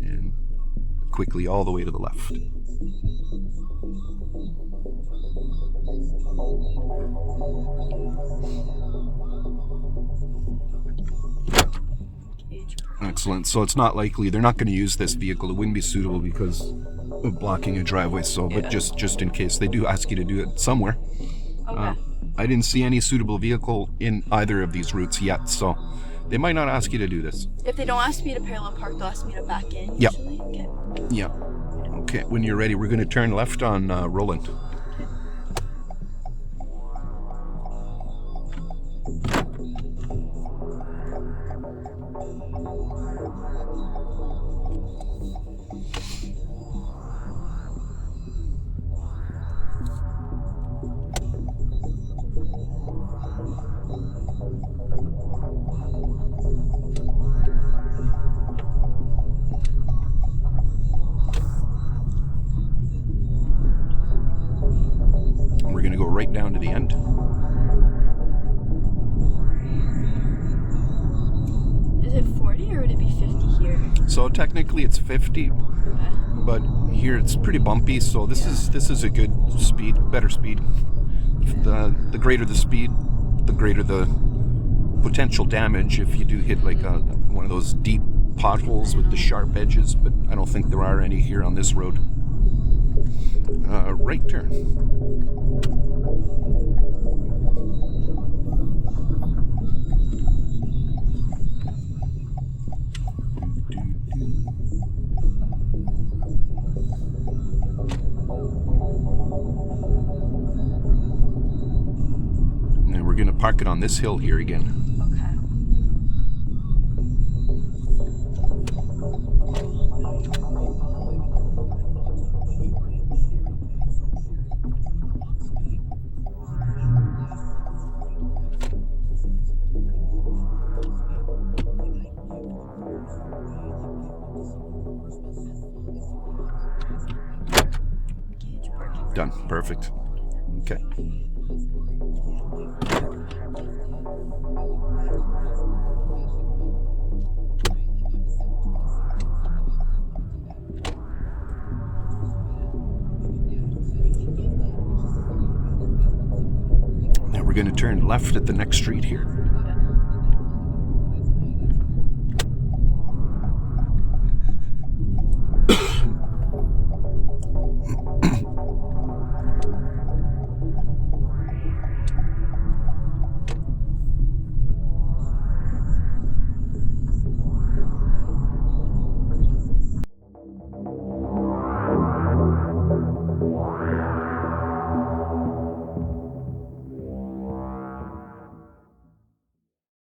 And quickly all the way to the left. Excellent. So it's not likely, they're not going to use this vehicle. It wouldn't be suitable because of blocking a driveway. So, but just in case they do ask you to do it somewhere. Okay. I didn't see any suitable vehicle in either of these routes yet, so they might not ask you to do this. If they don't ask me to parallel park, they'll ask me to back in Yep. usually? Okay. Yeah. Okay, when you're ready, we're going to turn left on Roland. We're going to go right down to the end. Is it 40 or would it be 50 here? So technically it's 50, Okay. but here it's pretty bumpy, so this is a good speed, better speed. The greater the speed, the greater the potential damage if you do hit like one of those deep potholes with the sharp edges, but I don't think there are any here on this road. Right turn. And we're going to park it on this hill here again. Okay. Done. Perfect. Okay. Now we're going to turn left at the next street here.